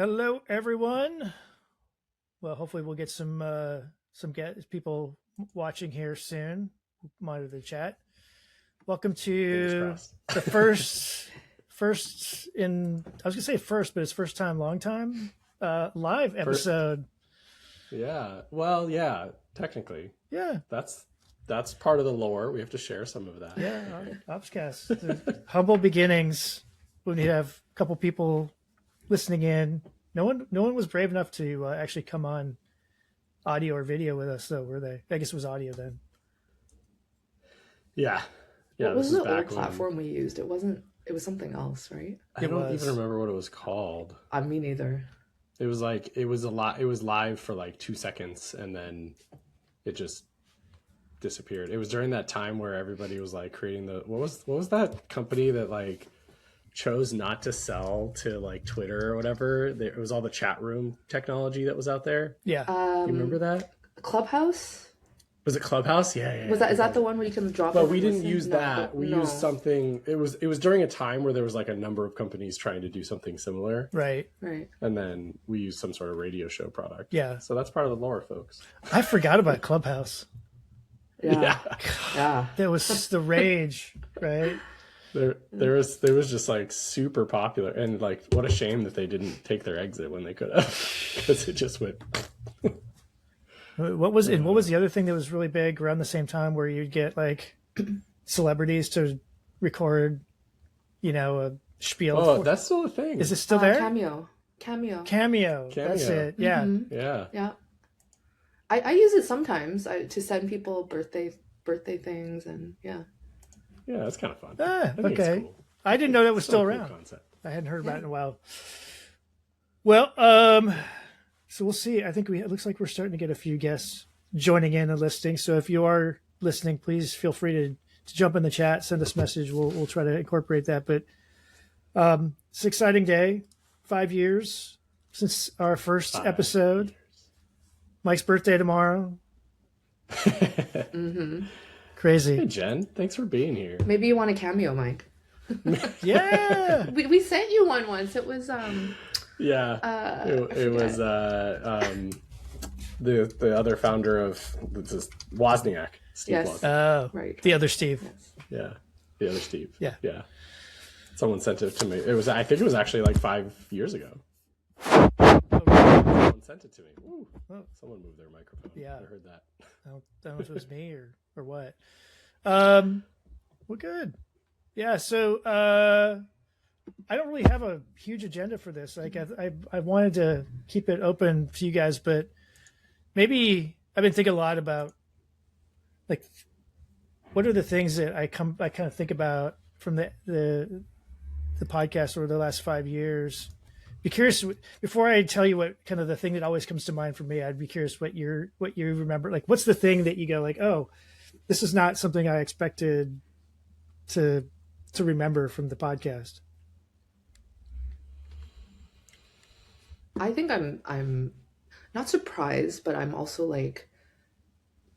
Hello, everyone. Well, hopefully we'll get some people watching here soon. Monitor the chat. Welcome Fingers to crossed. the first in I was gonna say first, but it's first time, long time live First, episode. yeah. Well, yeah. Technically, Yeah, that's part of the lore. We have to share some of that. yeah. Opscast, the humble beginnings. We need to have a couple people listening in. No one was brave enough to actually come on audio or video with us, though, were they? I guess it was audio then. Yeah, What yeah. This was is the old back when platform we used? It wasn't. It was something else, right? I don't even remember what it was called. Me neither. It was like it was a lot. It was live for like 2 seconds, and then it just disappeared. It was during that time where everybody was like creating the what was that company that like chose not to sell to like Twitter or whatever. It was all the chat room technology that was out there. Yeah. You remember that? Clubhouse? Was it Clubhouse? Yeah. Is that the one where you can drop? But we didn't use No, that. We no. used something. It was during a time where there was like a number of companies trying to do something similar, Right. and then we used some sort of radio show product. Yeah. So that's part of the lore, folks. I forgot about Clubhouse. Yeah. That was the rage, right? There was just like super popular, and like what a shame that they didn't take their exit when they could have, because it just went. What was the other thing that was really big around the same time where you'd get like celebrities to record, a spiel? Oh, that's still a thing. Is it still there? Cameo. That's it. Yeah. Mm-hmm. Yeah. I use it sometimes to send people birthday things, and yeah. Yeah, that's kind of fun. Ah, I think it's okay. cool. I didn't know that was Still still a cool around. concept. I hadn't heard about it in a while. Well, so we'll see. I think it looks like we're starting to get a few guests joining in and listening. So if you are listening, please feel free to jump in the chat, send us a message. We'll try to incorporate that. But it's an exciting day. 5 years since our first episode. Mike's birthday tomorrow. Mm-hmm. Crazy. Hey, Jen, thanks for being here. Maybe you want a cameo, Mike. Yeah. We sent you one once. It was Yeah, it was the other founder of this Wozniak, Steve Yes. Wozniak. Oh, right. The other Steve. Yes. Yeah, the other Steve. Yeah. Someone sent it to me. I think it was actually like 5 years ago. Someone sent it to me. Ooh, someone moved their microphone. Yeah. I heard that. I don't know if it was me or what. Well, good. Yeah. So I don't really have a huge agenda for this. Like I wanted to keep it open to you guys, but maybe I've been thinking a lot about like what are the things that I kind of think about from the podcast over the last 5 years. Be curious before I tell you what kind of the thing that always comes to mind for me. I'd be curious what you remember. Like, what's the thing that you go like, oh, this is not something I expected to remember from the podcast. I think I'm not surprised, but I'm also like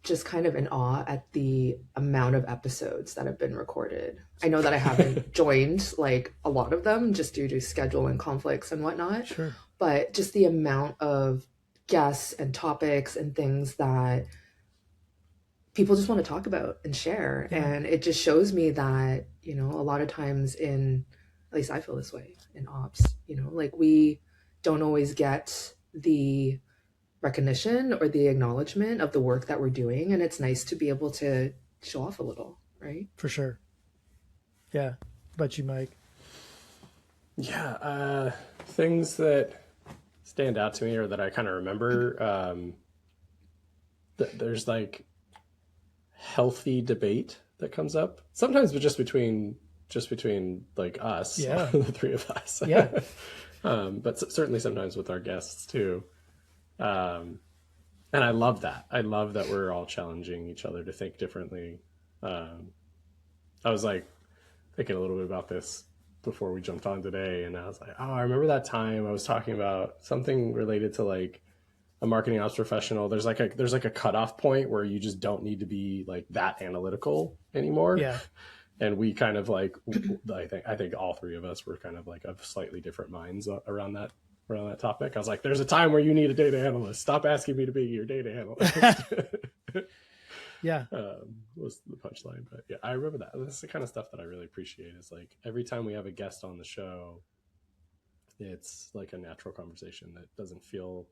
just kind of in awe at the amount of episodes that have been recorded. I know that I haven't joined like a lot of them just due to schedule and conflicts and whatnot. Sure. But just the amount of guests and topics and things that people just want to talk about and share. Yeah. And it just shows me that, a lot of times at least I feel this way in ops, like we don't always get the recognition or the acknowledgement of the work that we're doing, and it's nice to be able to show off a little, right? For sure. Yeah. How about you, Mike? Yeah, things that stand out to me or that I kind of remember. There's like healthy debate that comes up sometimes, but just between like us, Yeah. the three of us. Yeah. But certainly sometimes with our guests too. And I love that. I love that we're all challenging each other to think differently. I was like thinking a little bit about this before we jumped on today, and I was like, oh, I remember that time I was talking about something related to like a marketing ops professional. There's like a cutoff point where you just don't need to be like that analytical anymore. Yeah. And we kind of like, I think all three of us were kind of like of slightly different minds around around that topic. I was like, there's a time where you need a data analyst. Stop asking me to be your data analyst. Yeah. Was the punchline. But yeah, I remember that. This is the kind of stuff that I really appreciate. Is like every time we have a guest on the show, it's like a natural conversation that doesn't feel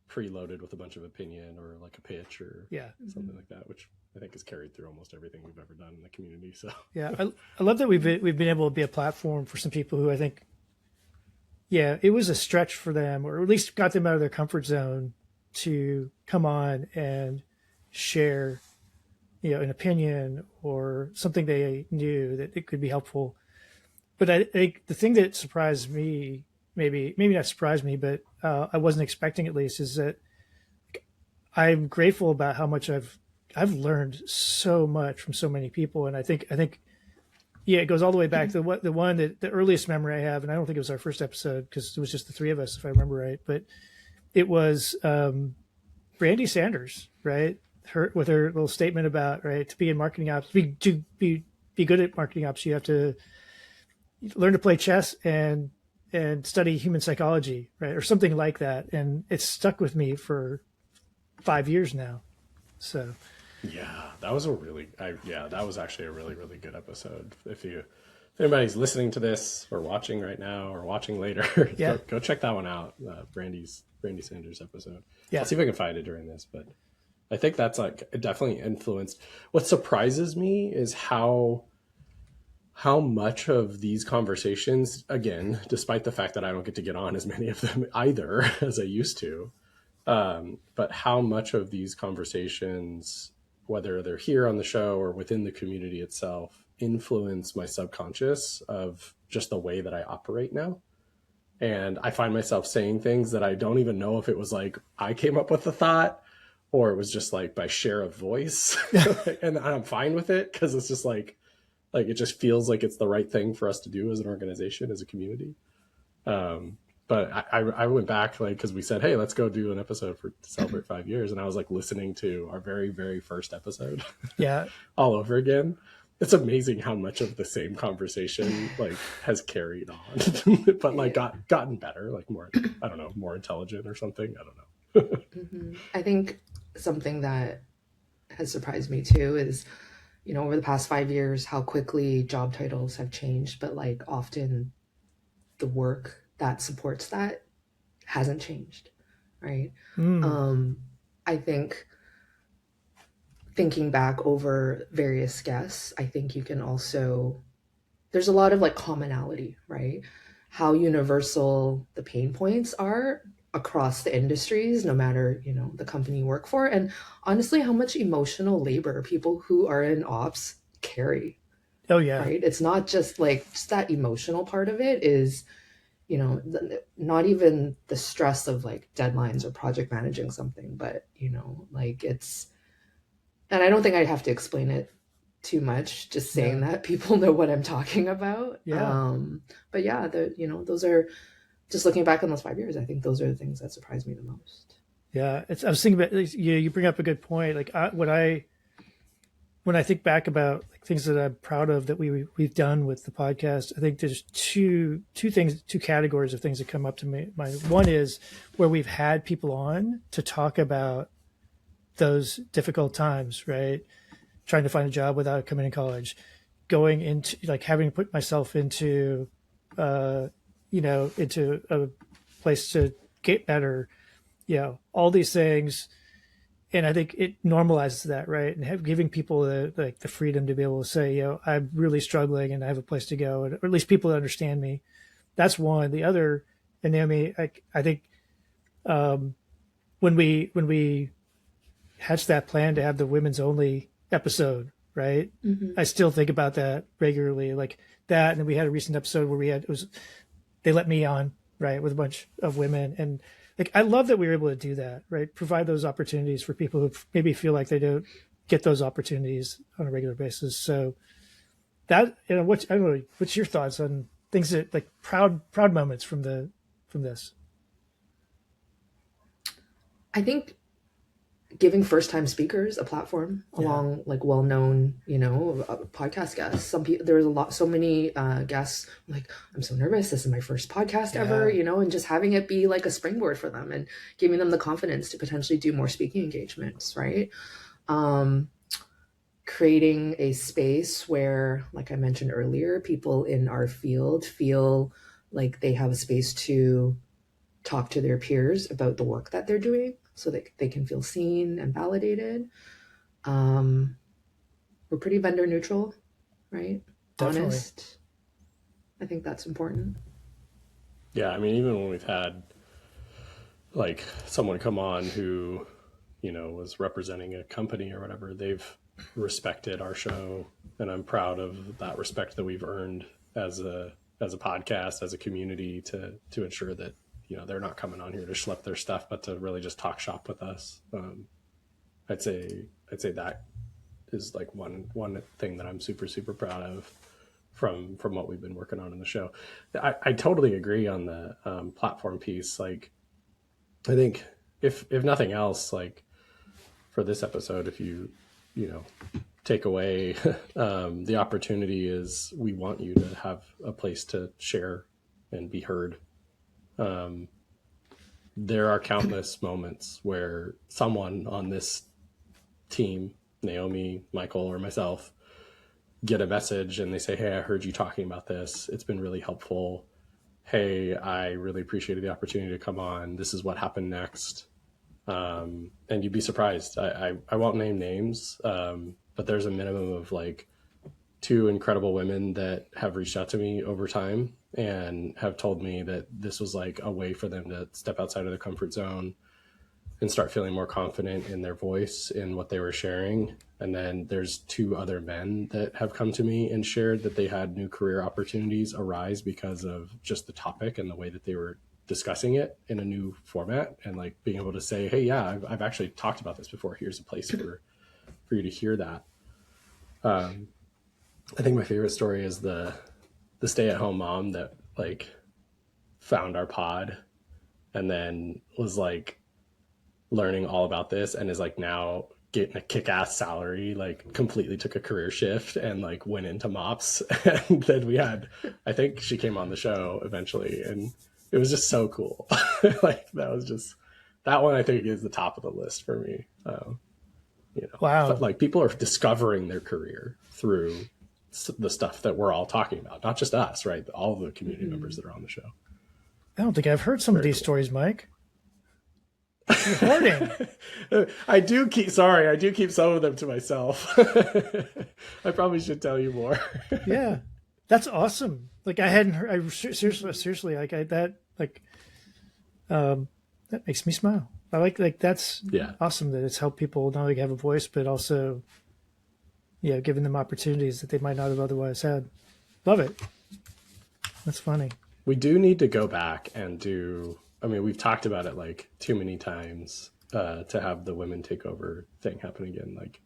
preloaded with a bunch of opinion or like a pitch or something like that, which I think is carried through almost everything we've ever done in the community. So yeah, I love that we've been able to be a platform for some people who I think, it was a stretch for them, or at least got them out of their comfort zone to come on and share, an opinion or something they knew that it could be helpful. But I think the thing that surprised me, maybe not surprised me, but I wasn't expecting at least, is that I'm grateful about how much I've learned so much from so many people, and I think it goes all the way back to the earliest memory I have, and I don't think it was our first episode because it was just the three of us, if I remember right, but it was Brandy Sanders, right? With her little statement about, right, to be in marketing ops, to be good at marketing ops, you have to learn to play chess and study human psychology, right, or something like that, and it's stuck with me for 5 years now. So yeah, that was that was actually a really, really good episode. If anybody's listening to this or watching right now or watching later, go check that one out. Brandy Sanders episode. I'll see if I can find it during this, but I think that's like it definitely influenced. What surprises me is how much of these conversations, again, despite the fact that I don't get to get on as many of them either as I used to, but how much of these conversations, whether they're here on the show or within the community itself, influence my subconscious of just the way that I operate now. And I find myself saying things that I don't even know if it was like I came up with the thought or it was just like by share of voice. And I'm fine with it because it's just like it just feels like it's the right thing for us to do as an organization, as a community. But I went back because we said, hey, let's go do an episode to celebrate 5 years. And I was like listening to our very, very first episode all over again. It's amazing how much of the same conversation has carried on, but gotten better, more, I don't know, more intelligent or something. I don't know. Mm-hmm. I think something that has surprised me too is, over the past 5 years, how quickly job titles have changed, but often the work that supports that hasn't changed, right? I think thinking back over various guests, I think you can also, there's a lot of commonality, right? How universal the pain points are across the industries, no matter, the company you work for. And honestly, how much emotional labor people who are in ops carry. Oh yeah. Right. It's not just just that emotional part of it is, not even the stress of deadlines or project managing something, but, it's, and I don't think I'd have to explain it too much, just saying that people know what I'm talking about. Yeah. But yeah, those are, just looking back on those 5 years, I think those are the things that surprised me the most. Yeah. I was thinking about, you bring up a good point. When I think back about things that I'm proud of that we've done with the podcast, I think there's two categories of things that come up to me. One is where we've had people on to talk about those difficult times, right? Trying to find a job without coming to college, going into having to put myself into, into a place to get better, all these things. And I think it normalizes that, right? And giving people the freedom to be able to say, I'm really struggling and I have a place to go, or at least people that understand me. That's one. The other, and Naomi, I think when we hatched that plan to have the women's only episode, right? Mm-hmm. I still think about that regularly, like that. And then we had a recent episode where they let me on, right, with a bunch of women, and I love that we were able to do that, right? Provide those opportunities for people who maybe feel like they don't get those opportunities on a regular basis. So that, I don't know, what's your thoughts on things that proud moments from this? I think giving first-time speakers a platform along like well-known, podcast guests. Some people, there was so many guests like, I'm so nervous, this is my first podcast ever, and just having it be like a springboard for them and giving them the confidence to potentially do more speaking engagements, right? Creating a space where, like I mentioned earlier, people in our field feel like they have a space to talk to their peers about the work that they're doing so that they can feel seen and validated. We're pretty vendor neutral, right? Definitely. Honest. I think that's important. Yeah, I mean, even when we've had like someone come on who, was representing a company or whatever, they've respected our show, and I'm proud of that respect that we've earned as a podcast, as a community, to ensure that they're not coming on here to schlep their stuff, but to really just talk shop with us. I'd say that is like one thing that I'm super, super proud of from what we've been working on in the show. I totally agree on the platform piece. Like, I think if nothing else, like for this episode, if you take away the opportunity is we want you to have a place to share and be heard. There are countless moments where someone on this team, Naomi, Michael, or myself, get a message and they say, hey, I heard you talking about this. It's been really helpful. Hey, I really appreciated the opportunity to come on. This is what happened next. And you'd be surprised. I won't name names, but there's a minimum of like 2 incredible women that have reached out to me over time and have told me that this was like a way for them to step outside of their comfort zone and start feeling more confident in their voice, in what they were sharing. And then there's 2 other men that have come to me and shared that they had new career opportunities arise because of just the topic and the way that they were discussing it in a new format, and like being able to say, hey, yeah, I've actually talked about this before. Here's a place for you to hear that. I think my favorite story is the stay-at-home mom that like found our pod and then was like learning all about this and is like now getting a kick-ass salary, like completely took a career shift and like went into MOPS. And then we had, I think she came on the show eventually, and it was just so cool. Like that one I think is the top of the list for me. Wow. Like people are discovering their career through the stuff that we're all talking about, not just us, right? All of the community members that are on the show. I don't think I've heard some of these stories, Mike. You're hoarding. I do keep some of them to myself. I probably should tell you more. Yeah, that's awesome. Like I hadn't heard. Seriously, that makes me smile. I like that's awesome that it's helped people not only have a voice, but also, giving them opportunities that they might not have otherwise had. Love it. That's funny. We do need to go back and do. I mean, we've talked about it like too many times to have the women takeover thing happen again. Like,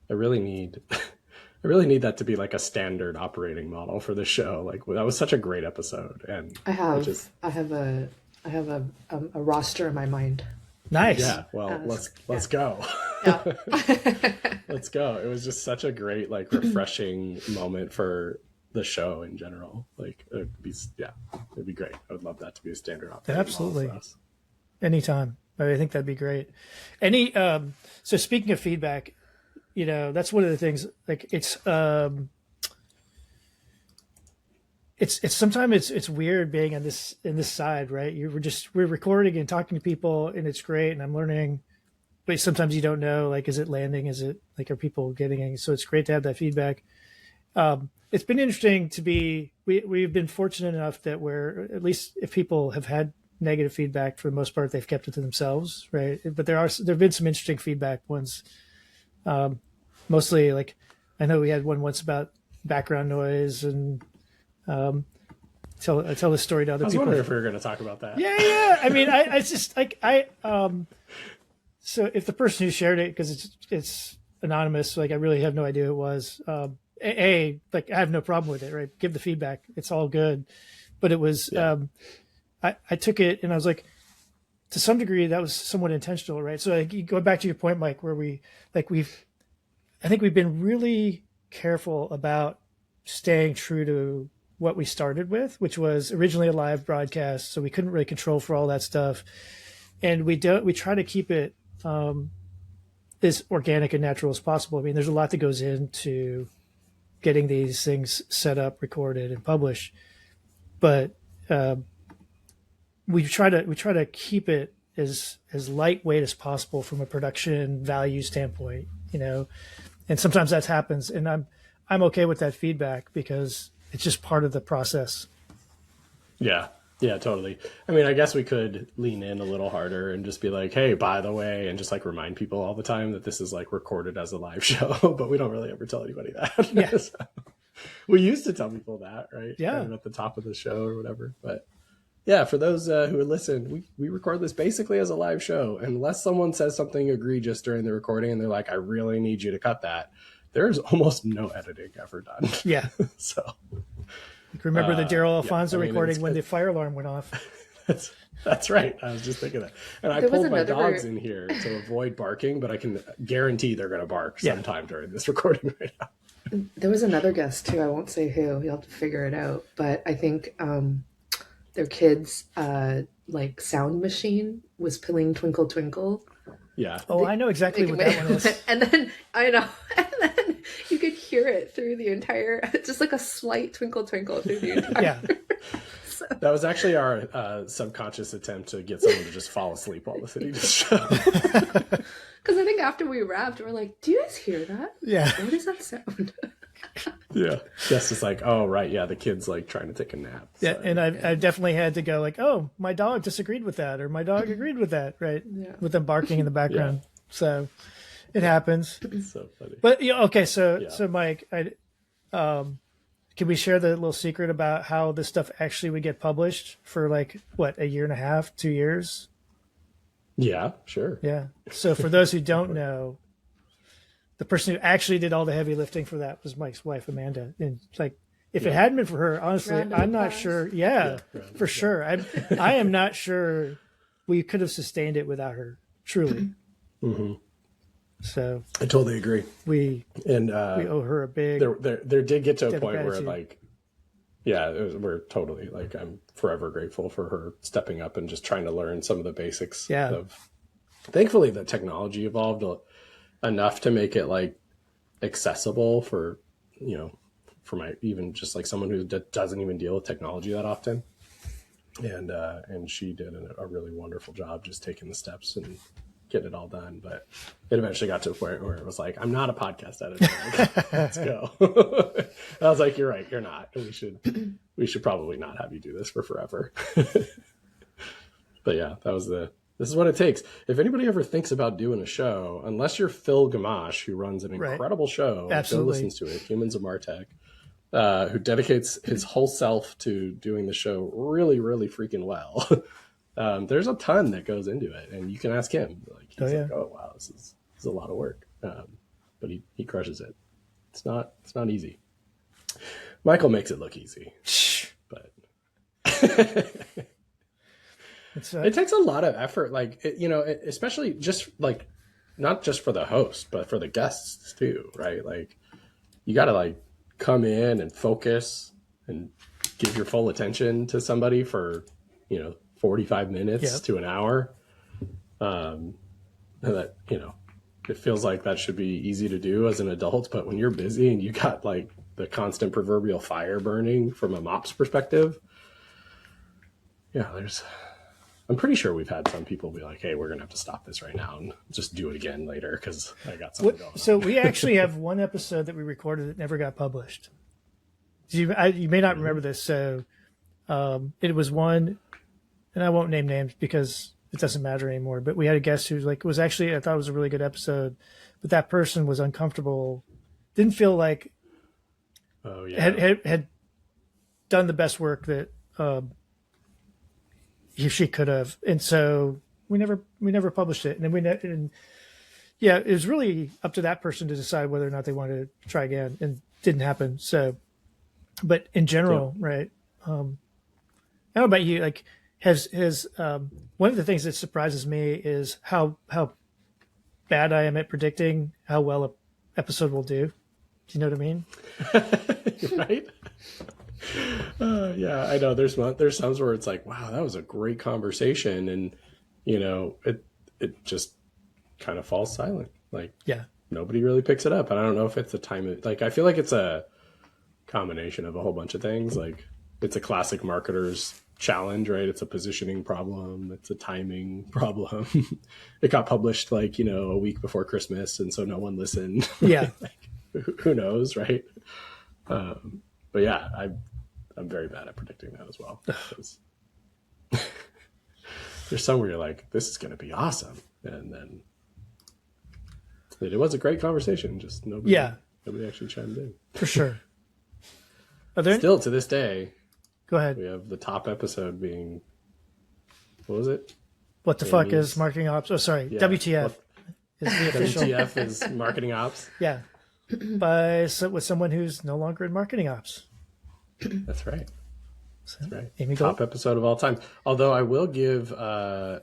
I really need that to be like a standard operating model for the show. Like, that was such a great episode, and I have a roster in my mind. Nice. Yeah. Well, let's go. Yeah. Let's go. It was just such a great, like, refreshing moment for the show in general. Like, it'd be great. I would love that to be a standard operating Absolutely. model for us. Anytime. I think that'd be great. So speaking of feedback, that's one of the things, like it's sometimes it's weird being in this side, right? We're recording and talking to people and it's great and I'm learning, but sometimes you don't know, like, is it landing? Is it like, are people getting it? So it's great to have that feedback. It's been interesting to be, we've been fortunate enough that at least if people have had negative feedback, for the most part, they've kept it to themselves, right? But there've been some interesting feedback ones. Mostly, like, I know we had one once about background noise and tell this story to other people. I was wondering if we were going to talk about that. Yeah. I mean, I just like so if the person who shared it, because it's anonymous, like I really have no idea who it was. Like I have no problem with it, right? Give the feedback; it's all good. But it was, I took it and I was like, to some degree that was somewhat intentional, right? So like, going back to your point, Mike, where I think we've been really careful about staying true to what we started with, which was originally a live broadcast. So we couldn't really control for all that stuff. And we try to keep it as organic and natural as possible. I mean, there's a lot that goes into getting these things set up, recorded, and published, but we try to keep it as lightweight as possible from a production value standpoint, and sometimes that happens, and I'm okay with that feedback because it's just part of the process. Yeah, totally. I mean, I guess we could lean in a little harder and just be like, hey, by the way, and just like remind people all the time that this is like recorded as a live show, but we don't really ever tell anybody that. Yeah. So, we used to tell people that, right? Yeah. Kind of at the top of the show or whatever. But yeah, for those who listen, we record this basically as a live show. Unless someone says something egregious during the recording and they're like, I really need you to cut that, there's almost no editing ever done. Yeah. So remember the Daryl Alfonso I mean, recording when the fire alarm went off. That's right. I was just thinking that. And I pulled my dogs in here to avoid barking, but I can guarantee they're going to bark sometime during this recording right now. There was another guest too. I won't say who. You'll have to figure it out. But I think their kids' like sound machine was playing Twinkle Twinkle. Yeah. Oh, I know exactly what that one is. And then I know. And then you could hear it through the entire, just like a slight twinkle twinkle through the entire. Yeah. So. That was actually our subconscious attempt to get someone to just fall asleep while listening to the show. Because I think after we wrapped, we're like, do you guys hear that? Yeah. What does that sound? Yeah. Jess is like, oh, right. Yeah. The kid's like trying to take a nap. So. Yeah. And I've definitely had to go like, oh, my dog disagreed with that, or my dog agreed with that, right? Yeah. With them barking in the background. Yeah. So it happens. It's so funny. But okay. So Mike, can we share the little secret about how this stuff actually would get published for like, what, a year and a half, 2 years? Yeah, sure. Yeah. So for those who don't know, the person who actually did all the heavy lifting for that was Mike's wife, Amanda. And like, if it hadn't been for her, honestly, I'm not sure. Yeah, for sure. I am not sure we could have sustained it without her, truly. Mm-hmm. So I totally agree. We owe her a big. There did get to a point where like, we're totally like, I'm forever grateful for her stepping up and just trying to learn some of the basics. Yeah. Thankfully, the technology evolved enough to make it like accessible for, for my, even just like someone who doesn't even deal with technology that often. And she did a really wonderful job just taking the steps and getting it all done. But it eventually got to a point where it was like, I'm not a podcast editor. Like, let's go. I was like, you're right. You're not. We should probably not have you do this for forever. But yeah, this is what it takes. If anybody ever thinks about doing a show, unless you're Phil Gamache, who runs an incredible show, Joe listens to it, Humans of Martech, who dedicates his whole self to doing the show really, really freaking well. There's a ton that goes into it, and you can ask him. Like, he's like, oh wow, this is a lot of work, but he crushes it. It's not easy. Michael makes it look easy, but it takes a lot of effort. Like especially just like not just for the host, but for the guests too, right? Like you got to like come in and focus and give your full attention to somebody for 45 minutes to an hour. And that, it feels like that should be easy to do as an adult, but when you're busy and you got like the constant proverbial fire burning from a mop's perspective, I'm pretty sure we've had some people be like, hey, we're going to have to stop this right now and just do it again later because I got something going on. So we actually have one episode that we recorded that never got published. You may not remember this. So it was one, and I won't name names because it doesn't matter anymore, but we had a guest who was actually, I thought it was a really good episode, but that person was uncomfortable, didn't feel like had done the best work that she could have, and so we never published it, and then it was really up to that person to decide whether or not they wanted to try again, and didn't happen. So, but in general, right? I don't know about you, like has one of the things that surprises me is how bad I am at predicting how well a episode will do. Do you know what I mean? Right? Yeah, I know. There's times where it's like, wow, that was a great conversation, and it just kind of falls silent. Like, Yeah. nobody really picks it up. And I don't know if it's the time. Like, I feel like it's a combination of a whole bunch of things. Like, it's a classic marketer's challenge, right? It's a positioning problem. It's a timing problem. It got published like, a week before Christmas, and so no one listened. Yeah. Like, who knows, right? But yeah, I'm very bad at predicting that as well. There's some where you're like, this is going to be awesome, and then it was a great conversation. Just nobody actually chimed in. For sure. Are there Still to this day, Go ahead. we have the top episode being, what was it? What the fuck is marketing ops? Oh, sorry. Yeah. WTF is the official. WTF is marketing ops. Yeah. With someone who's no longer in marketing ops. That's right. That's right. Amy Top Gold. episode of all time. Although I will give who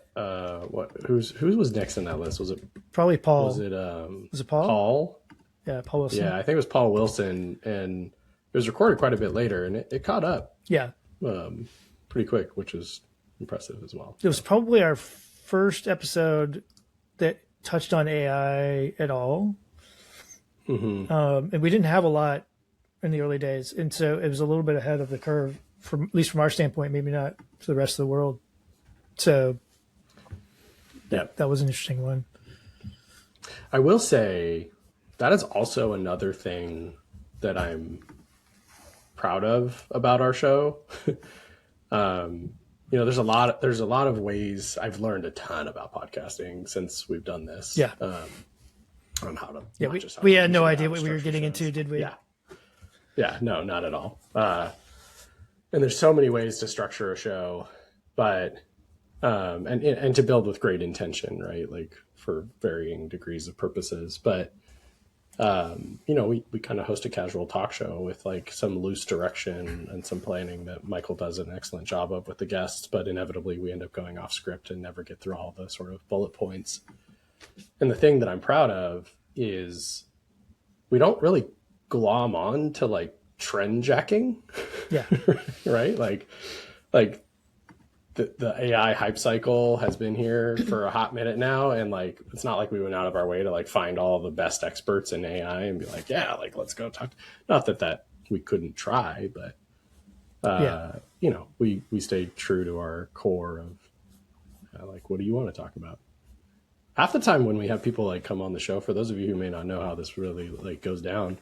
was next on that list? Was it Probably Paul. was it Paul? Paul? Yeah, Paul Wilson. Yeah, I think it was Paul Wilson, and it was recorded quite a bit later, and it caught up Yeah. pretty quick, which is impressive as well. It was probably our first episode that touched on AI at all. Mm-hmm. And we didn't have a lot in the early days. And so it was a little bit ahead of the curve, at least from our standpoint, maybe not to the rest of the world. So Yeah, that was an interesting one. I will say that is also another thing that I'm proud of about our show. There's a lot of ways I've learned a ton about podcasting since we've done this. Yeah. On how to. Yeah, we had no idea what we were getting into, did we? Yeah. Yeah, no, not at all. And there's so many ways to structure a show, but and to build with great intention, right? Like for varying degrees of purposes. But we kind of host a casual talk show with like some loose direction and some planning that Michael does an excellent job of with the guests, but inevitably we end up going off script and never get through all the sort of bullet points. And the thing that I'm proud of is we don't really glom on to like trend jacking. Yeah. Right? Like the AI hype cycle has been here for a hot minute now, and like it's not like we went out of our way to like find all the best experts in AI and be like, yeah, like let's go talk. Not that we couldn't try, but we stayed true to our core of like, what do you want to talk about? Half the time when we have people like come on the show, for those of you who may not know how this really like goes down,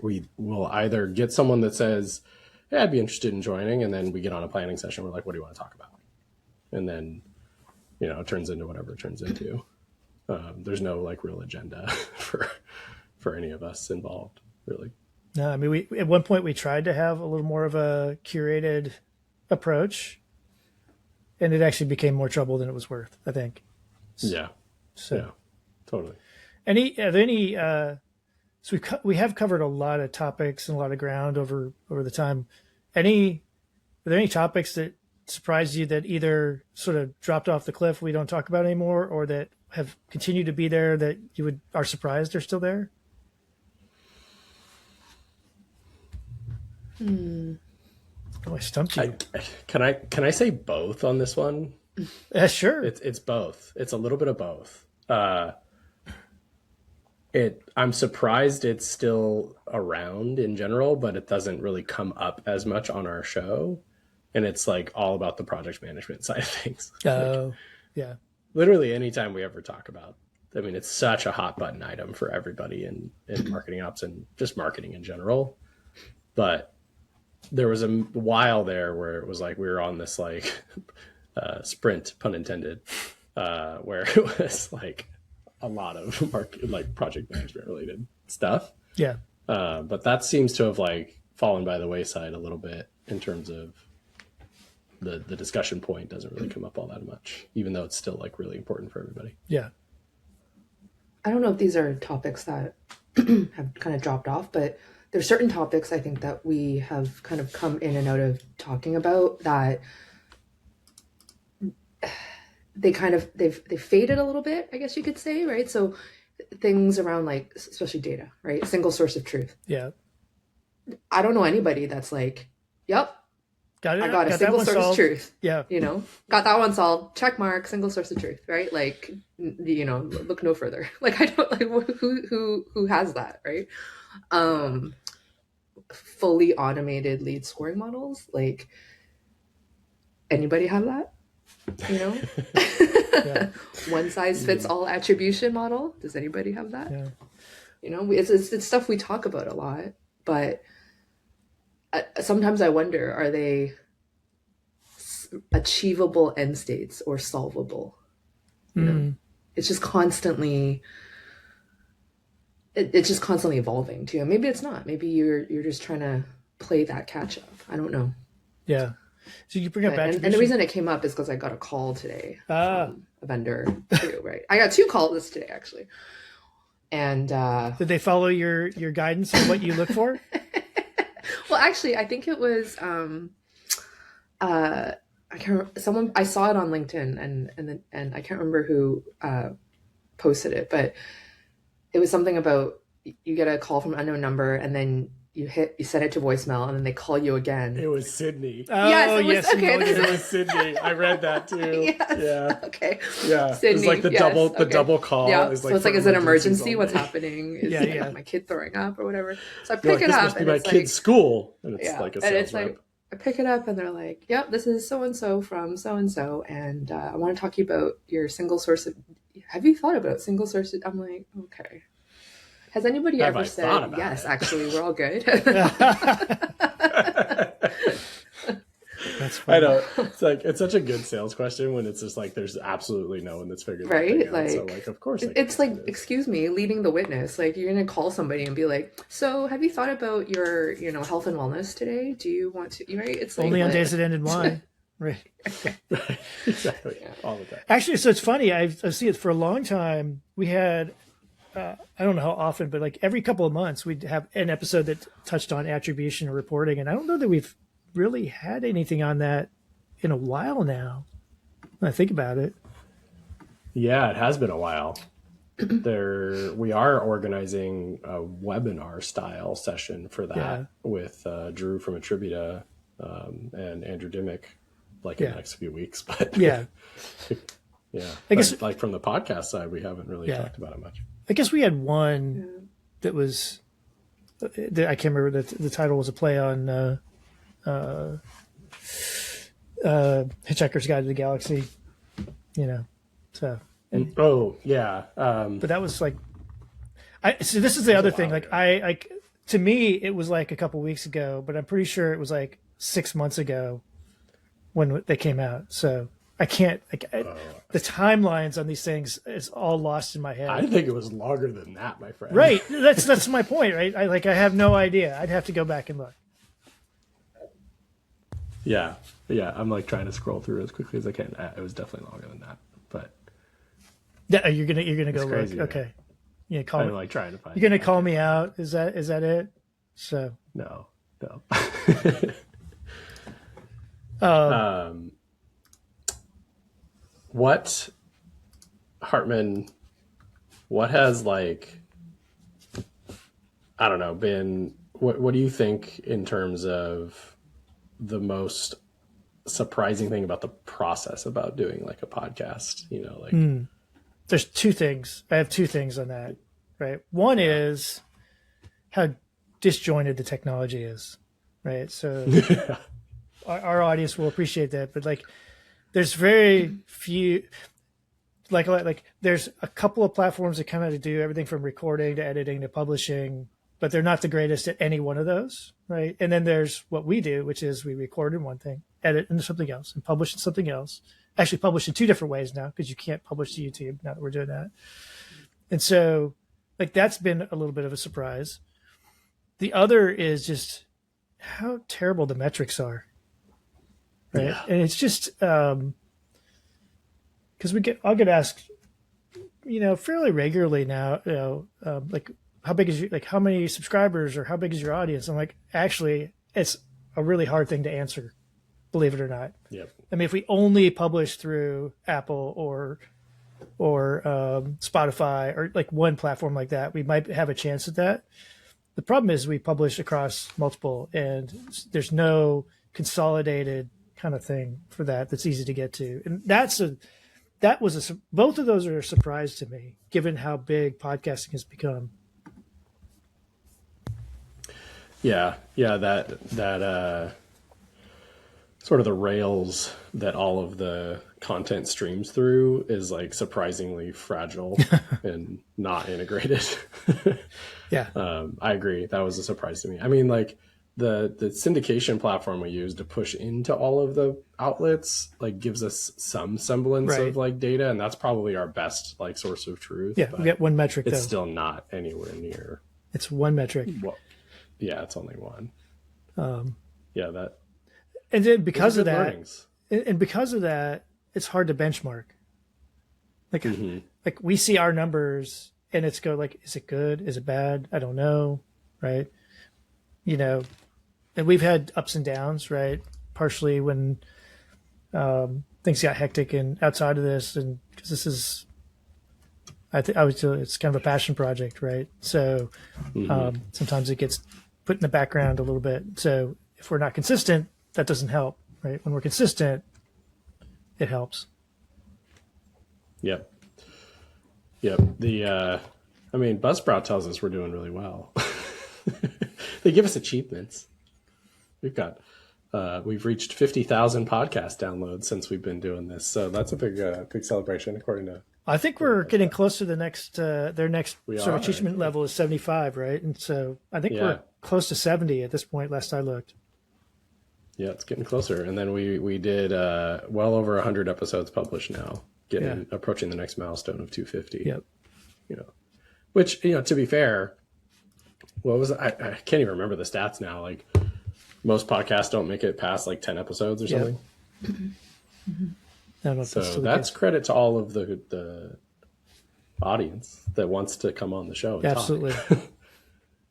we will either get someone that says, hey, I'd be interested in joining, and then we get on a planning session. We're like, what do you want to talk about? And then, it turns into whatever it turns into. There's no like real agenda for any of us involved, really. No, I mean, we at one point we tried to have a little more of a curated approach, and it actually became more trouble than it was worth, I think. Yeah. So, yeah, totally. Are there any? So we have covered a lot of topics and a lot of ground over the time. Are there any topics that surprised you that either sort of dropped off the cliff we don't talk about anymore, or that have continued to be there that you are surprised are still there? Oh, I stumped you. Can I say both on this one? Sure. It's both. It's a little bit of both. I'm surprised it's still around in general, but it doesn't really come up as much on our show. And it's like all about the project management side of things. Yeah. Literally anytime we ever talk about, I mean, it's such a hot button item for everybody in marketing ops and just marketing in general. But there was a while there where it was like we were on this like sprint, pun intended, where it was like a lot of project management related stuff. Yeah. But that seems to have like fallen by the wayside a little bit in terms of the discussion point doesn't really come up all that much, even though it's still like really important for everybody. Yeah. I don't know if these are topics that have kind of dropped off, but there's certain topics I think that we have kind of come in and out of talking about that they've faded a little bit, I guess you could say, right? So things around like, especially data, right? Single source of truth. Yeah. I don't know anybody that's like, yep, Got it. I got a that single one source of solved. truth. Yeah. You know, got that one solved. Check mark, single source of truth, right? Like, you know, look no further. Like, I don't like who has that, right? Fully automated lead scoring models. Like, anybody have that? You know, Yeah. one size fits all attribution model. Does anybody have that? Yeah. You know, it's stuff we talk about a lot, but sometimes I wonder, are they achievable end states or solvable? You know, it's just constantly it's just constantly evolving too. Maybe it's not. Maybe you're just trying to play that catch up. I don't know. Yeah. So you bring up attribution. And the reason it came up is because I got a call today from a vendor too, right? I got 2 calls today actually. And did they follow your guidance on what you look for? well, actually, I think it was I can't remember, someone, I saw it on LinkedIn and I can't remember who posted it, but it was something about you get a call from an unknown number and then you send it to voicemail and then they call you again. It was Sydney. Oh, yes, it was, yes. okay. It was Sydney. I read that too. Yes. Yeah. Okay. Yeah. Sydney, it was like the double call. Yeah. Is so like it's like, is it emergency? only. What's happening? Is yeah. my kid throwing up or whatever? So I You're pick like, it this up must be and my it's kid's like, school. And it's yeah. like a And sales it's rep. like, I pick it up and they're like, yep, this is so-and-so from so-and-so. And I want to talk to you about your single source of, have you thought about single source? I'm like, okay. Has anybody Have ever I said, thought about yes, it? actually, we're all good? That's funny. I know. It's like, it's such a good sales question when it's just like, there's absolutely no one that's figured that thing Right? out. Like, So like, of course. it's like, excuse me, leading the witness. Like, you're going to call somebody and be like, so have you thought about your, you know, health and wellness today? Do you want to, right? It's like, Only on what? days that end in Y. Right. Right. Exactly. Yeah. All the time. Actually, so it's funny. I've seen it for a long time. We had, I don't know how often, but like every couple of months, we'd have an episode that touched on attribution and reporting. And I don't know that we've really had anything on that in a while now, when I think about it. Yeah, it has been a while. We are organizing a webinar style session for that with Drew from Attributa and Andrew Dimmick, like in the next few weeks. But Yeah. yeah, I guess, like from the podcast side, we haven't really talked about it much. I guess we had one that was, I can't remember, the title was a play on Hitchhiker's Guide to the Galaxy, you know. So, Oh yeah, but that was like, so this is the other thing. Like to me, it was like a couple weeks ago, but I'm pretty sure it was like 6 months ago when they came out. So I can't, the timelines on these things is all lost in my head. I think it was longer than that, my friend. Right. That's my point, right? I have no idea. I'd have to go back and look. Yeah. I'm like trying to scroll through as quickly as I can. It was definitely longer than that, but Yeah, you're gonna go crazy, look. man. Okay. Yeah, call I'm me. like trying to find. You're gonna call me out. Is that it? So No. What, Hartmann, what has like, I don't know, been, what do you think in terms of the most surprising thing about the process about doing like a podcast, you know, like, there's 2 things. I have 2 things on that, right? One is how disjointed the technology is, right? So our audience will appreciate that, but like there's very few, like there's a couple of platforms that kind of do everything from recording to editing to publishing, but they're not the greatest at any one of those, right? And then there's what we do, which is we record in one thing, edit into something else, and publish in something else. Actually publish in 2 different ways now, because you can't publish to YouTube now that we're doing that. And so like that's been a little bit of a surprise. The other is just how terrible the metrics are. Right. Yeah. And it's just because I'll get asked, you know, fairly regularly now, you know, like how big is how many subscribers or how big is your audience? I'm like, actually, it's a really hard thing to answer. believe it or not. Yep. I mean, if we only publish through Apple or Spotify or like one platform like that, we might have a chance at that. The problem is we publish across multiple, and there's no consolidated kind of thing for that that's easy to get to. And both of those are a surprise to me, given how big podcasting has become. Yeah, that sort of the rails that all of the content streams through is like surprisingly fragile and not integrated. Yeah. I agree. That was a surprise to me. I mean, like the syndication platform we use to push into all of the outlets like gives us some semblance of like data, and that's probably our best like source of truth. Yeah, we get one metric. It's still not anywhere near. It's one metric. Well, yeah, it's only one. Yeah, that. And then because of that, it's hard to benchmark. Like, like we see our numbers and it's go like, is it good? Is it bad? I don't know. Right. You know, and we've had ups and downs, right? Partially when things got hectic and outside of this, and because this is, it's kind of a passion project, right? So sometimes it gets put in the background a little bit. So if we're not consistent, that doesn't help, right? When we're consistent, it helps. Yep. I mean, Buzzsprout tells us we're doing really well. They give us achievements. We've reached 50,000 podcast downloads since we've been doing this. So that's a big celebration according to. I think we're getting close to the next, their next sort of achievement level is 75, right? And so I think we're close to 70 at this point, last I looked. Yeah, it's getting closer. And then we did well over 100 episodes published now, approaching the next milestone of 250. Yep. You know, which, you know, to be fair, what was I can't even remember the stats now. Like most podcasts don't make it past like 10 episodes or something. So that's credit to all of the audience that wants to come on the show and absolutely. talk.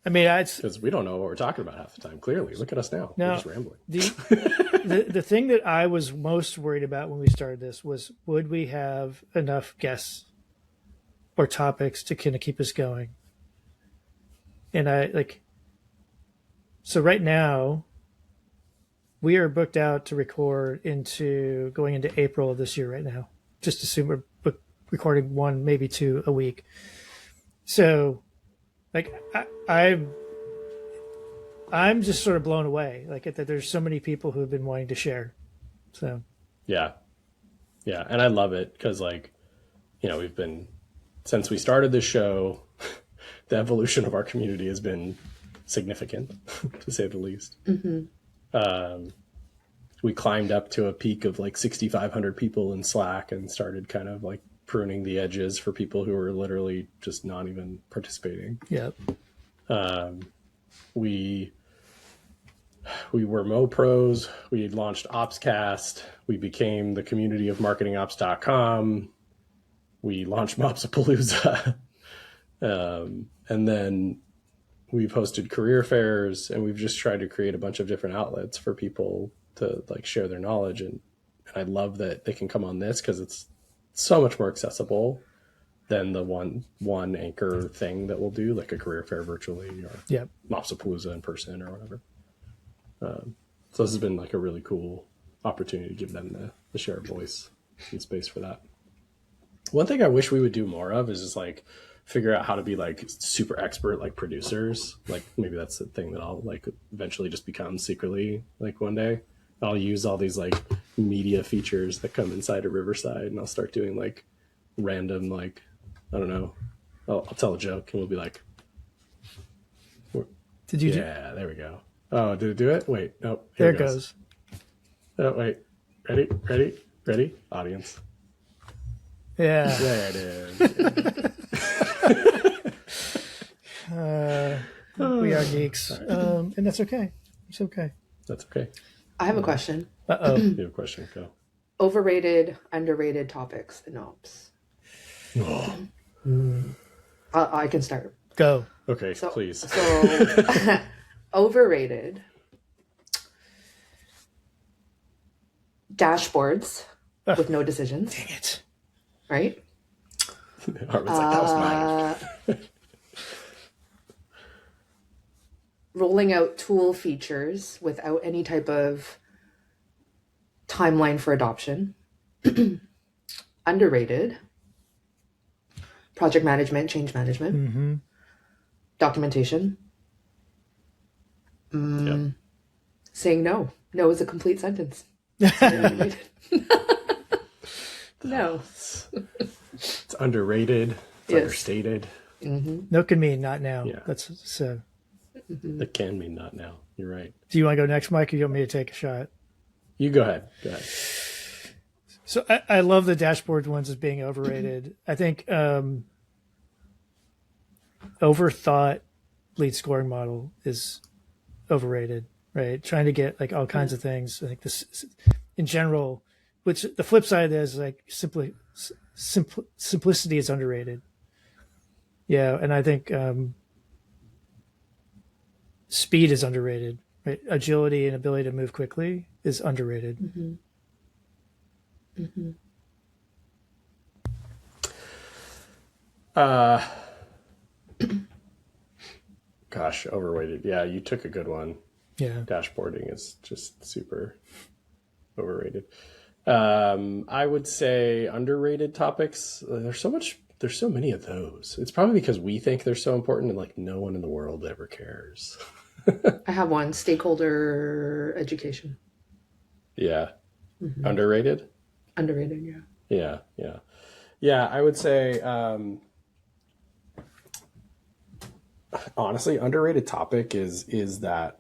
I mean, because we don't know what we're talking about half the time. Clearly, look at us now. We're just rambling. The thing that I was most worried about when we started this was, would we have enough guests or topics to kind of keep us going? And so right now we are booked out to record going into April of this year right now. Just assume we're recording one, maybe two a week. So like I'm just sort of blown away, like that there's so many people who have been wanting to share. So yeah, and I love it because, like, you know, we've been, since we started this show, the evolution of our community has been significant, to say the least. We climbed up to a peak of like 6,500 people in Slack and started kind of like pruning the edges for people who were literally just not even participating. Yep. We were Mo Pros. We launched Opscast. We became the community of marketingops.com. We launched Mopsapalooza. And then we've hosted career fairs, and we've just tried to create a bunch of different outlets for people to like share their knowledge. And I love that they can come on this because it's so much more accessible than the one anchor thing that we'll do, like a career fair virtually or Mopsapalooza in person or whatever. So this has been like a really cool opportunity to give them the share of voice and space for that. One thing I wish we would do more of is just like figure out how to be like super expert like producers. Like maybe that's the thing that I'll like eventually just become secretly like one day. I'll use all these like media features that come inside of Riverside, and I'll start doing like random like, I don't know, I'll tell a joke and we'll be like, did you there we go. Oh, did it do it? Wait, nope. There it goes. Oh, wait. Ready? Audience. Yeah. There it is. We are geeks. And that's okay. It's okay. That's okay. I have a question. Uh-oh. You have a question? Go. Overrated, underrated topics in ops. I can start. Go. Okay, please. So overrated. dashboards with no decisions, Dang it. right? Hartmann's like, that was mine. Rolling out tool features without any type of timeline for adoption. Underrated. Project management, change management, documentation. Saying no. No is a complete sentence. No. It's underrated. It's understated. No can mean not now. Yeah. That's so. It can mean not now. You're right. Do you want to go next, Mike, or do you want me to take a shot? You go ahead. Go ahead. So I love the dashboard ones as being overrated. I think overthought lead scoring model is overrated, right? Trying to get like all kinds of things. I think this in general, which the flip side is like simplicity is underrated. Yeah. And I think speed is underrated, right? Agility and ability to move quickly is underrated. Gosh, overrated. Yeah, you took a good one. Yeah. Dashboarding is just super overrated. I would say underrated topics. There's so many of those. It's probably because we think they're so important and like no one in the world ever cares. I have one. Stakeholder education. Yeah. Underrated? Underrated, yeah. Yeah, I would say honestly, underrated topic is that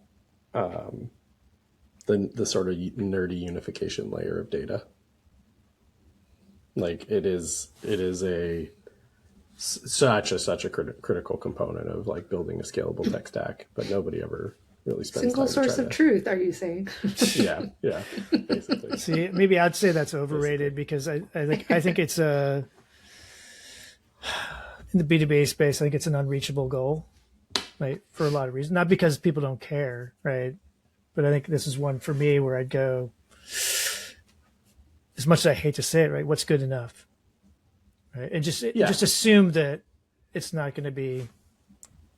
the sort of nerdy unification layer of data. Like it is such a critical component of like building a scalable tech stack, but nobody ever really spends single time source of truth, are you saying? Yeah, basically. See, maybe I'd say that's overrated because I think it's in the B2B space, I think it's an unreachable goal, right? For a lot of reasons, not because people don't care, right? But I think this is one for me where I'd go, as much as I hate to say it, right? What's good enough, right? And just assume that it's not going to be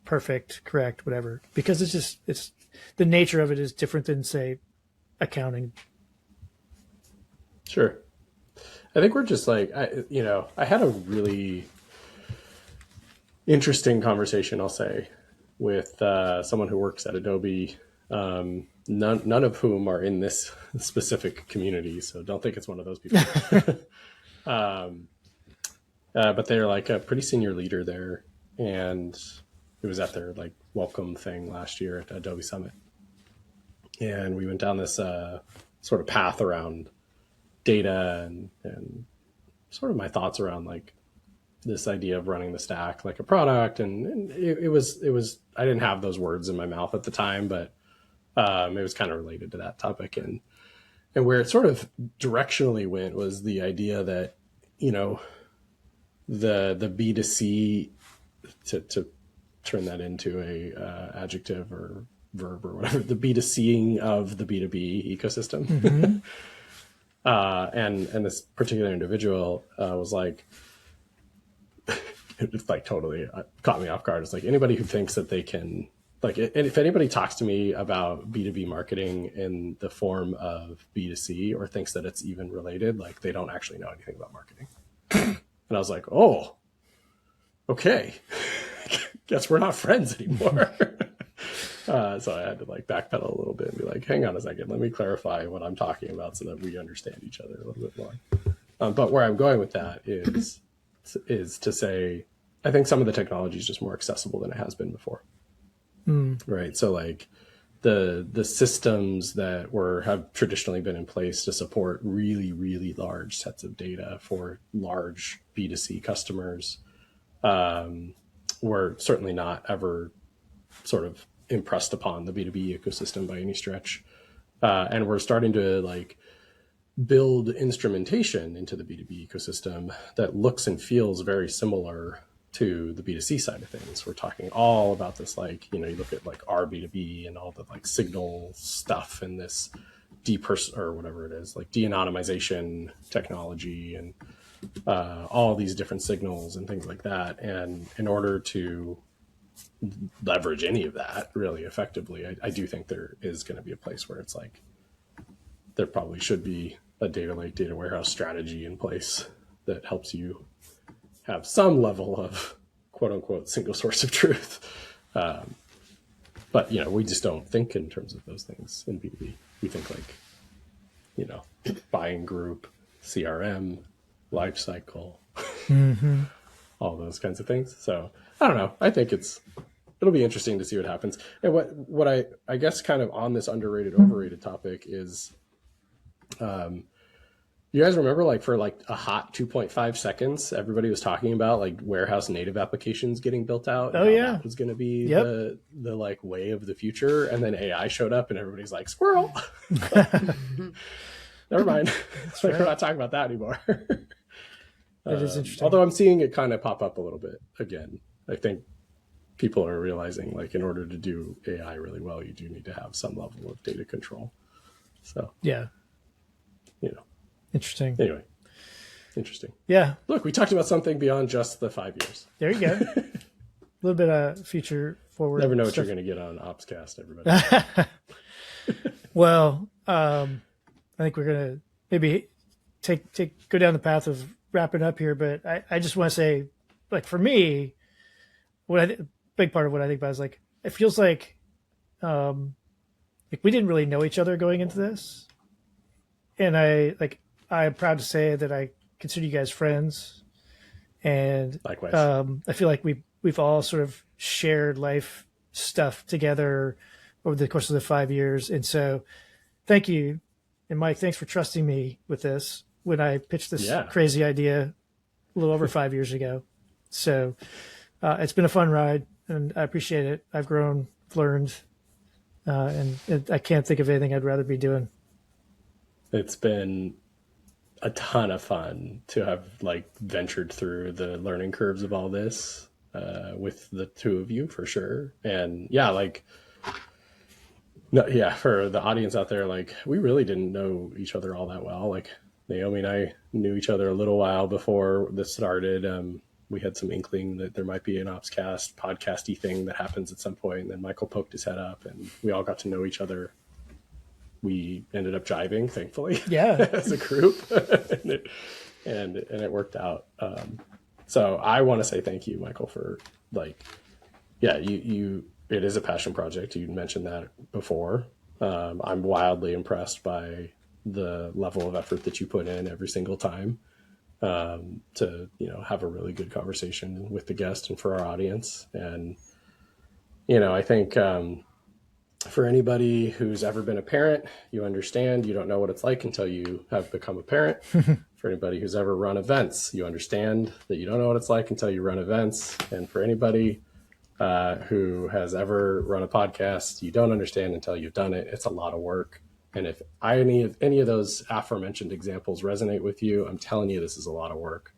perfect, correct, whatever, because it's the nature of it is different than say accounting. Sure. I think we're just like, I had a really interesting conversation, I'll say, with someone who works at Adobe, none of whom are in this specific community, so don't think it's one of those people. But they're like a pretty senior leader there, and it was at their like welcome thing last year at Adobe Summit. And we went down this sort of path around data and sort of my thoughts around like this idea of running the stack like a product. And it was, I didn't have those words in my mouth at the time, but it was kind of related to that topic. And where it sort of directionally went was the idea that, the B2C, to turn that into a adjective or verb or whatever, the B2Cing of the B2B ecosystem. And this particular individual was like, it like totally caught me off guard. It's like anybody who thinks that they can, like, if anybody talks to me about B2B marketing in the form of B2C or thinks that it's even related, like they don't actually know anything about marketing. And I was like, oh, okay. Guess we're not friends anymore. So I had to like backpedal a little bit and be like, hang on a second, let me clarify what I'm talking about so that we understand each other a little bit more. But where I'm going with that is to say, I think some of the technology is just more accessible than it has been before. Right. So like the systems that have traditionally been in place to support really, really large sets of data for large B2C customers were certainly not ever sort of impressed upon the B2B ecosystem by any stretch. And we're starting to like build instrumentation into the B2B ecosystem that looks and feels very similar to the B2C side of things. We're talking all about this, like, you look at like our B2B and all the like signal stuff and this or whatever it is, like de-anonymization technology and all these different signals and things like that. And in order to leverage any of that really effectively, I do think there is going to be a place where it's like there probably should be a data lake, data warehouse strategy in place that helps you have some level of quote unquote single source of truth. But, we just don't think in terms of those things in B2B. We think like, buying group, CRM, life cycle, all those kinds of things. So I don't know. I think it'll be interesting to see what happens. And what I guess kind of on this underrated, overrated topic is, you guys remember like for like a hot 2.5 seconds, everybody was talking about like warehouse native applications getting built out. Oh yeah. That was going to be the like way of the future. And then AI showed up and everybody's like, squirrel. Never mind. Like, we're not talking about that anymore. It is interesting. Although I'm seeing it kind of pop up a little bit again. I think people are realizing like in order to do AI really well, you do need to have some level of data control. So yeah. Interesting. Anyway, interesting. Yeah. Look, we talked about something beyond just the 5 years. There you go. A little bit of future forward. Never know what you're going to get on Opscast, everybody. Well, I think we're going to maybe go down the path of wrapping up here, but I just want to say, like, for me, big part of what I think about is like, it feels like we didn't really know each other going into this. And I'm proud to say that I consider you guys friends, and likewise. I feel like we've all sort of shared life stuff together over the course of the 5 years, and so thank you, and Mike, thanks for trusting me with this when I pitched this crazy idea a little over 5 years ago. So it's been a fun ride, and I appreciate it. I've grown, learned, and I can't think of anything I'd rather be doing. It's been a ton of fun to have like ventured through the learning curves of all this with the two of you for sure. And for the audience out there, like we really didn't know each other all that well. Like Naomi and I knew each other a little while before this started. We had some inkling that there might be an Opscast podcasty thing that happens at some point. And then Michael poked his head up and we all got to know each other. We ended up jiving, thankfully, as a group, and it worked out. So I want to say thank you, Michael, for it is a passion project. You mentioned that before. I'm wildly impressed by the level of effort that you put in every single time to have a really good conversation with the guest and for our audience. And I think. For anybody who's ever been a parent, you understand you don't know what it's like until you have become a parent. For anybody who's ever run events, you understand that you don't know what it's like until you run events. And for anybody who has ever run a podcast, you don't understand until you've done it. It's a lot of work. And if any of those aforementioned examples resonate with you, I'm telling you, this is a lot of work.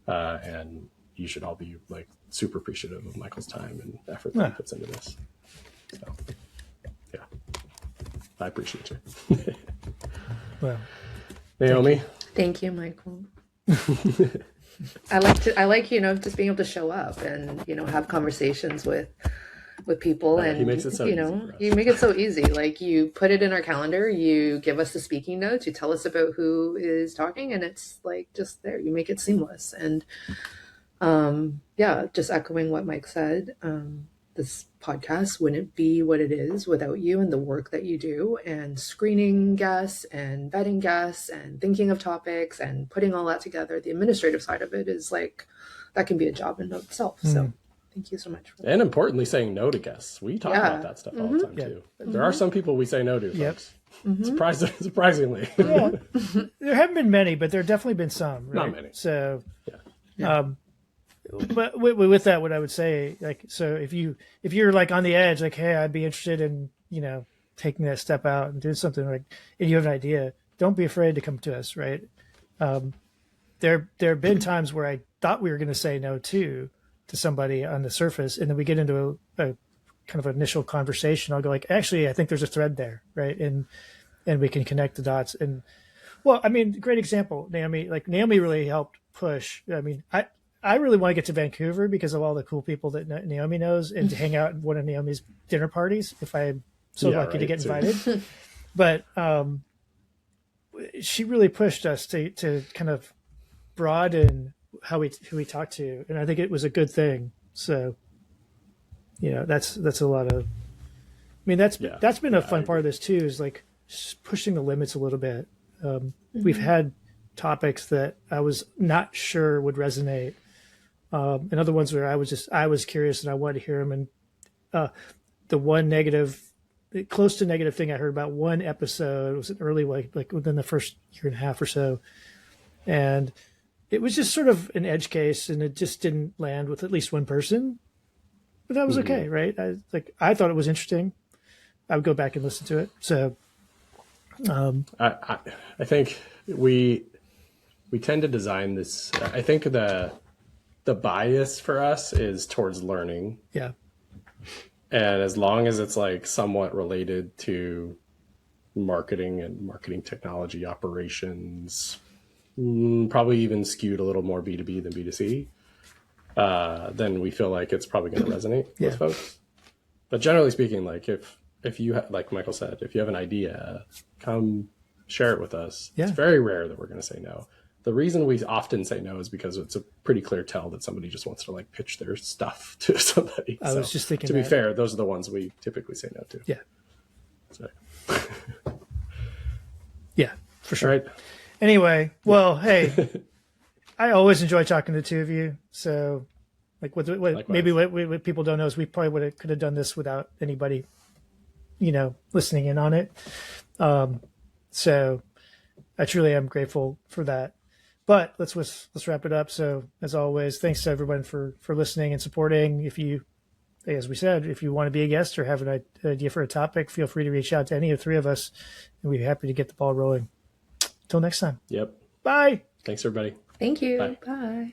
And you should all be like super appreciative of Michael's time and effort that he puts into this. So. Yeah, I appreciate you. Well, Naomi. Thank you, Michael. I like just being able to show up and have conversations with people, and he makes it so easy. You make it so easy. Like you put it in our calendar, you give us the speaking notes, you tell us about who is talking, and it's like just there. You make it seamless, and just echoing what Mike said. This podcast wouldn't be what it is without you and the work that you do, and screening guests and vetting guests and thinking of topics and putting all that together. The administrative side of it is like, that can be a job in itself. So thank you so much. For that. And importantly, saying no to guests. We talk about that stuff all the time too. There are some people we say no to, folks. Surprisingly. Yeah. There haven't been many, but there have definitely been some. Right? Not many. So, but with that, what I would say, like, so if you're like on the edge, like, hey, I'd be interested in, taking that step out and doing something, like, and you have an idea, don't be afraid to come to us. Right. There have been times where I thought we were going to say no to somebody on the surface. And then we get into a kind of initial conversation. I'll go like, actually, I think there's a thread there. Right. And and we can connect the dots. And well, I mean, great example, Naomi. Like Naomi really helped push. I mean, I really want to get to Vancouver because of all the cool people that Naomi knows, and to hang out at one of Naomi's dinner parties if I'm so lucky to get invited. But she really pushed us to kind of broaden who we talk to, and I think it was a good thing. So, that's a lot of. I mean, that's been a fun part of this too. Is like pushing the limits a little bit. We've had topics that I was not sure would resonate, and other ones where I was curious and I wanted to hear them. And the one close to negative thing I heard about one episode was an early like within the first year and a half or so, and it was just sort of an edge case, and it just didn't land with at least one person. But that was okay, right? I thought it was interesting. I would go back and listen to it. So, I think we tend to design this. I think the bias for us is towards learning. Yeah. And as long as it's like somewhat related to marketing and marketing technology operations, probably even skewed a little more B2B than B2C, then we feel like it's probably going to resonate with folks. But generally speaking, like if you like Michael said, if you have an idea, come share it with us. Yeah. It's very rare that we're going to say no. The reason we often say no is because it's a pretty clear tell that somebody just wants to like pitch their stuff to somebody. I was just thinking to be fair, those are the ones we typically say no to. Yeah. So. Yeah, for sure. Right. Anyway, well, hey, I always enjoy talking to the two of you. So like what people don't know is we probably could have done this without anybody, listening in on it. So I truly am grateful for that. But let's wrap it up. So as always, thanks to everyone for listening and supporting. As we said, if you want to be a guest or have an idea for a topic, feel free to reach out to any of the three of us, and we'd be happy to get the ball rolling. Till next time. Yep. Bye. Thanks, everybody. Thank you. Bye. Bye.